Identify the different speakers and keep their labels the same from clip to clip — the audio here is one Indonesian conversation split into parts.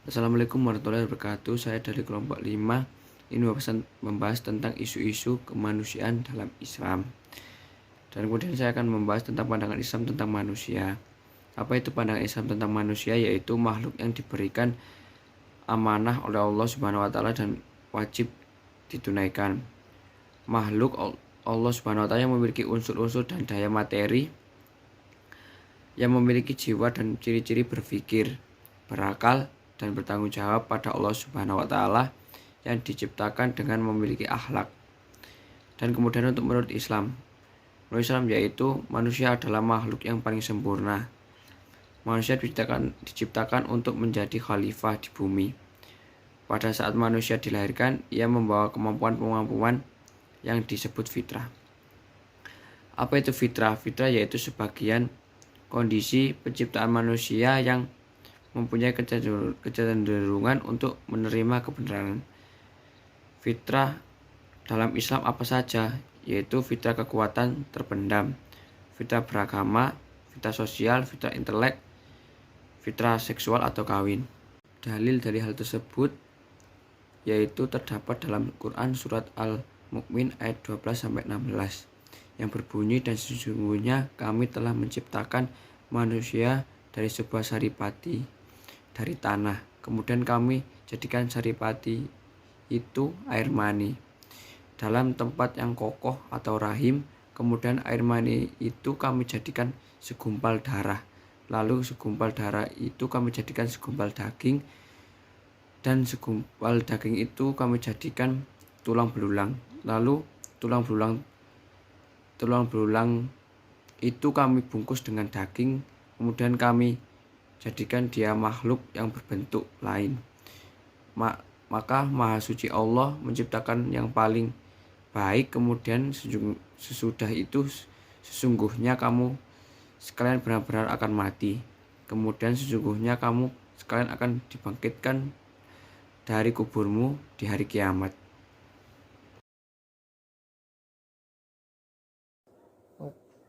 Speaker 1: Assalamualaikum warahmatullahi wabarakatuh. Saya dari kelompok 5. Ini membahas tentang isu-isu kemanusiaan dalam Islam. Dan kemudian saya akan membahas tentang pandangan Islam tentang manusia. Apa itu pandangan Islam tentang manusia? Yaitu makhluk yang diberikan amanah oleh Allah Subhanahu wa taala dan wajib ditunaikan. Makhluk Allah Subhanahu wa taala yang memiliki unsur-unsur dan daya materi, yang memiliki jiwa dan ciri-ciri berpikir, berakal, dan bertanggung jawab pada Allah Subhanahu wa taala, yang diciptakan dengan memiliki akhlak. Dan kemudian menurut Islam yaitu manusia adalah makhluk yang paling sempurna. Manusia diciptakan untuk menjadi khalifah di bumi. Pada saat manusia dilahirkan, ia membawa kemampuan-kemampuan yang disebut fitrah. Apa itu fitrah? Fitrah yaitu sebagian kondisi penciptaan manusia yang mempunyai kecenderungan untuk menerima kebenaran. Fitrah dalam Islam apa saja? Yaitu fitrah kekuatan terpendam, fitrah beragama, fitrah sosial, fitrah intelek, fitrah seksual atau kawin. Dalil dari hal tersebut yaitu terdapat dalam Quran surat Al-Mu'min ayat 12-16 yang berbunyi, dan sesungguhnya kami telah menciptakan manusia dari sebuah saripati dari tanah, kemudian kami jadikan saripati itu air mani dalam tempat yang kokoh atau rahim, kemudian air mani itu kami jadikan segumpal darah, lalu segumpal darah itu kami jadikan segumpal daging, dan segumpal daging itu kami jadikan tulang belulang, lalu tulang belulang itu kami bungkus dengan daging, kemudian kami jadikan dia makhluk yang berbentuk lain. Maka Maha Suci Allah menciptakan yang paling baik, kemudian sesudah itu sesungguhnya kamu sekalian benar-benar akan mati, kemudian sesungguhnya kamu sekalian akan dibangkitkan dari kuburmu di hari kiamat.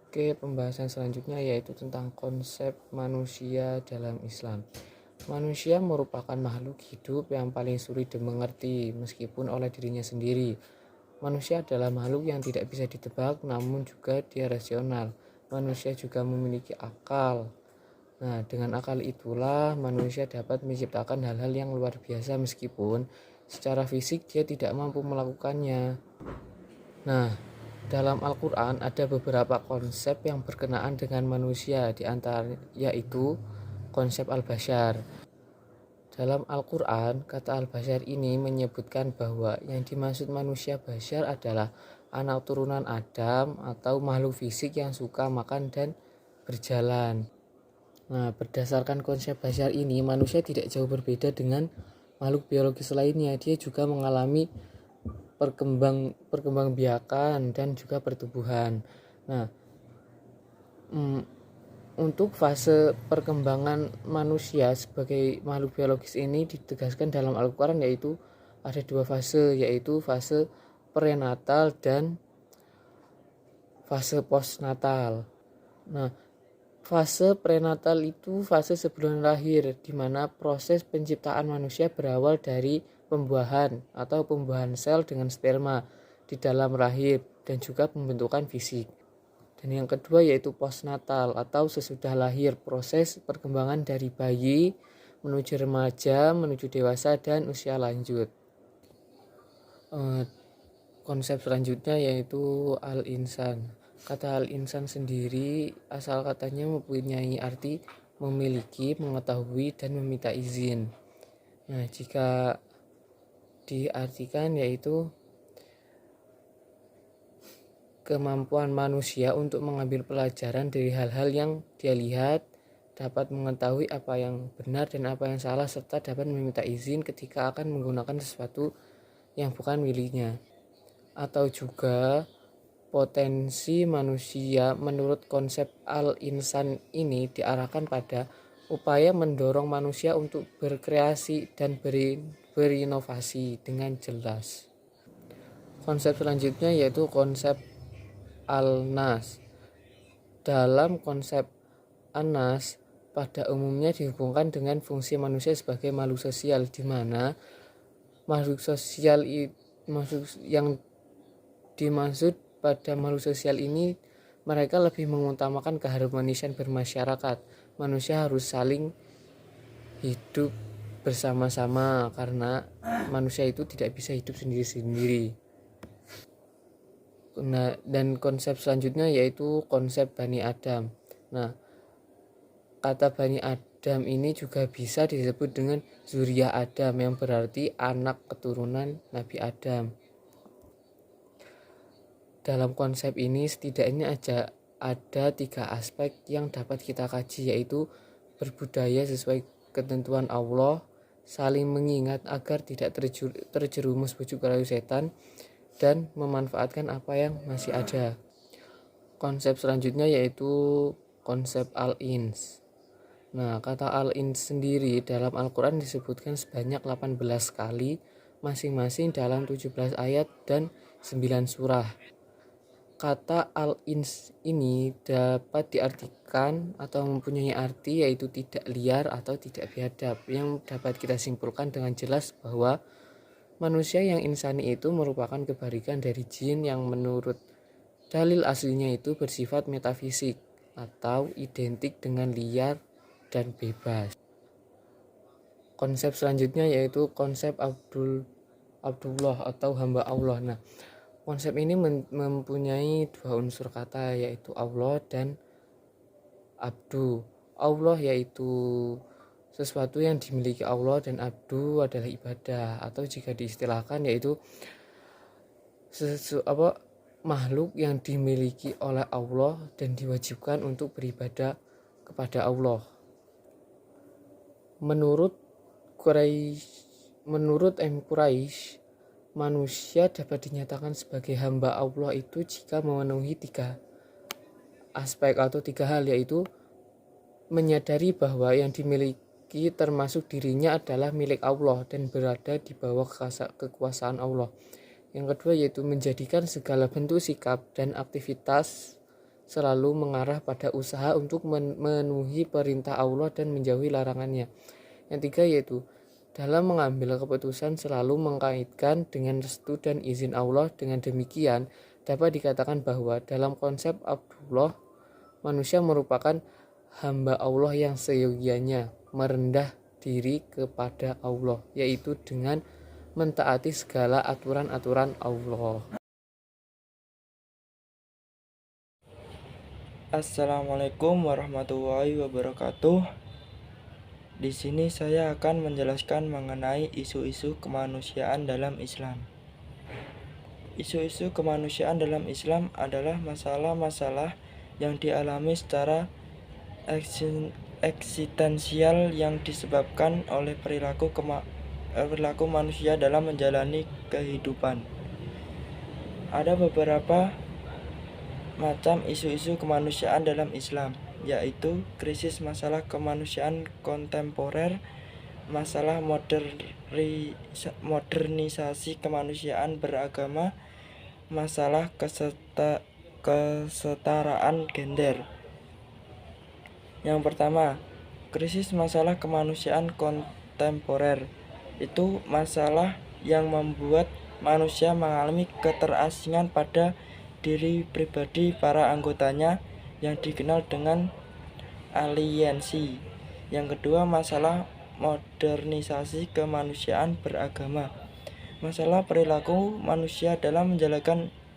Speaker 2: Oke, pembahasan selanjutnya yaitu tentang konsep manusia dalam Islam. Manusia merupakan makhluk hidup yang paling sulit dimengerti meskipun oleh dirinya sendiri. Manusia adalah makhluk yang tidak bisa ditebak, namun juga dia rasional. Manusia juga memiliki akal. Nah, dengan akal itulah manusia dapat menciptakan hal-hal yang luar biasa meskipun secara fisik dia tidak mampu melakukannya. Nah, dalam Al-Quran ada beberapa konsep yang berkenaan dengan manusia, di antara yaitu konsep Al-Bashar. Dalam Al-Quran, kata Al-Bashar ini menyebutkan bahwa yang dimaksud manusia Bashar adalah anak turunan Adam atau makhluk fisik yang suka makan dan berjalan. Nah, berdasarkan konsep Bashar ini, manusia tidak jauh berbeda dengan makhluk biologis lainnya. Dia juga mengalami perkembangbiakan dan juga pertumbuhan. Nah, untuk fase perkembangan manusia sebagai makhluk biologis ini ditegaskan dalam Al-Quran, yaitu ada dua fase, yaitu fase prenatal dan fase postnatal. Nah, fase prenatal itu fase sebelum lahir, di mana proses penciptaan manusia berawal dari pembuahan atau pembuahan sel dengan sperma di dalam rahim dan juga pembentukan fisik. Dan yang kedua yaitu postnatal atau sesudah lahir, proses perkembangan dari bayi menuju remaja, menuju dewasa dan usia lanjut. Konsep selanjutnya yaitu al-insan. Kata al-insan sendiri asal katanya mempunyai arti memiliki, mengetahui, dan meminta izin. Nah, jika diartikan yaitu kemampuan manusia untuk mengambil pelajaran dari hal-hal yang dia lihat, dapat mengetahui apa yang benar dan apa yang salah, serta dapat meminta izin ketika akan menggunakan sesuatu yang bukan miliknya. Atau juga potensi manusia menurut konsep al-insan ini diarahkan pada upaya mendorong manusia untuk berkreasi dan berinovasi dengan jelas. Konsep selanjutnya yaitu konsep al-nas. Dalam konsep an-nas, pada umumnya dihubungkan dengan fungsi manusia sebagai makhluk sosial, di mana makhluk sosial yang dimaksud pada makhluk sosial ini mereka lebih mengutamakan keharmonisan bermasyarakat. Manusia harus saling hidup bersama-sama karena manusia itu tidak bisa hidup sendiri-sendiri. Nah, dan konsep selanjutnya yaitu konsep Bani Adam. Nah, kata Bani Adam ini juga bisa disebut dengan Zuriyah Adam, yang berarti anak keturunan Nabi Adam. Dalam konsep ini setidaknya ada 3 aspek yang dapat kita kaji, yaitu berbudaya sesuai ketentuan Allah, saling mengingat agar tidak terjerumus bujuk rayu setan, dan memanfaatkan apa yang masih ada. Konsep selanjutnya yaitu konsep Al-Ins. Nah, kata Al-Ins sendiri dalam Al-Quran disebutkan sebanyak 18 kali, masing-masing dalam 17 ayat dan 9 surah. Kata Al-Ins ini dapat diartikan atau mempunyai arti yaitu tidak liar atau tidak biadab, yang dapat kita simpulkan dengan jelas bahwa manusia yang insani itu merupakan kebalikan dari jin yang menurut dalil aslinya itu bersifat metafisik atau identik dengan liar dan bebas. Konsep selanjutnya yaitu konsep Abdullah atau hamba Allah. Nah, konsep ini mempunyai 2 unsur kata, yaitu Allah dan Abdu. Allah yaitu sesuatu yang dimiliki Allah, dan abdu adalah ibadah, atau jika diistilahkan yaitu makhluk yang dimiliki oleh Allah dan diwajibkan untuk beribadah kepada Allah. Menurut Quraisy, manusia dapat dinyatakan sebagai hamba Allah itu jika memenuhi 3 aspek atau 3 hal, yaitu menyadari bahwa yang dimiliki termasuk dirinya adalah milik Allah dan berada di bawah kekuasaan Allah. Yang kedua yaitu menjadikan segala bentuk sikap dan aktivitas selalu mengarah pada usaha untuk memenuhi perintah Allah dan menjauhi larangannya. Yang tiga yaitu dalam mengambil keputusan selalu mengkaitkan dengan restu dan izin Allah. Dengan demikian dapat dikatakan bahwa dalam konsep Abdullah, manusia merupakan hamba Allah yang seyogianya merendah diri kepada Allah, yaitu dengan mentaati segala aturan-aturan Allah.
Speaker 3: Assalamualaikum warahmatullahi wabarakatuh. Di sini saya akan menjelaskan mengenai isu-isu kemanusiaan dalam Islam. Isu-isu kemanusiaan dalam Islam adalah masalah-masalah yang dialami secara eksistensial yang disebabkan oleh perilaku manusia dalam menjalani kehidupan. Ada beberapa macam isu-isu kemanusiaan dalam Islam, yaitu krisis masalah kemanusiaan kontemporer, masalah modernisasi kemanusiaan beragama, masalah kesetaraan gender. Yang pertama, krisis masalah kemanusiaan kontemporer itu masalah yang membuat manusia mengalami keterasingan pada diri pribadi para anggotanya yang dikenal dengan aliensi. Yang kedua, masalah modernisasi kemanusiaan beragama, masalah perilaku manusia dalam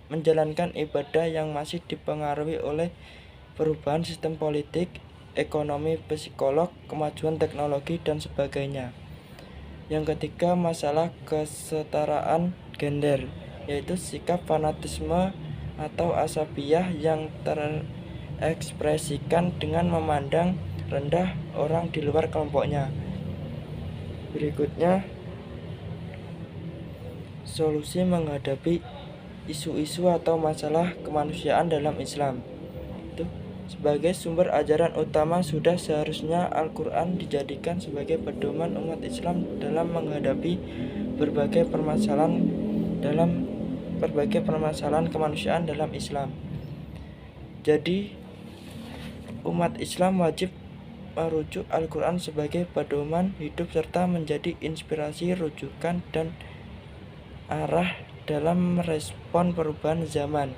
Speaker 3: menjalankan ibadah yang masih dipengaruhi oleh perubahan sistem politik, ekonomi, psikolog, kemajuan teknologi, dan sebagainya. Yang ketiga, masalah kesetaraan gender, yaitu sikap fanatisme atau asabiyah yang terekspresikan dengan memandang rendah orang di luar kelompoknya. Berikutnya, solusi menghadapi isu-isu atau masalah kemanusiaan dalam Islam. Sebagai sumber ajaran utama, sudah seharusnya Al-Quran dijadikan sebagai pedoman umat Islam dalam menghadapi berbagai permasalahan kemanusiaan dalam Islam. Jadi, umat Islam wajib merujuk Al-Quran sebagai pedoman hidup serta menjadi inspirasi, rujukan, dan arah dalam merespon perubahan zaman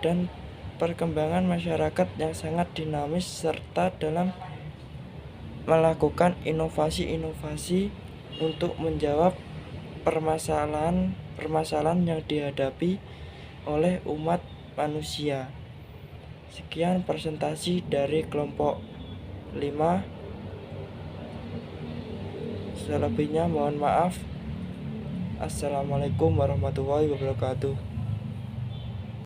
Speaker 3: dan perkembangan masyarakat yang sangat dinamis serta dalam melakukan inovasi-inovasi untuk menjawab permasalahan yang dihadapi oleh umat manusia. Sekian presentasi dari kelompok 5. Selebihnya mohon maaf. Assalamualaikum warahmatullahi wabarakatuh.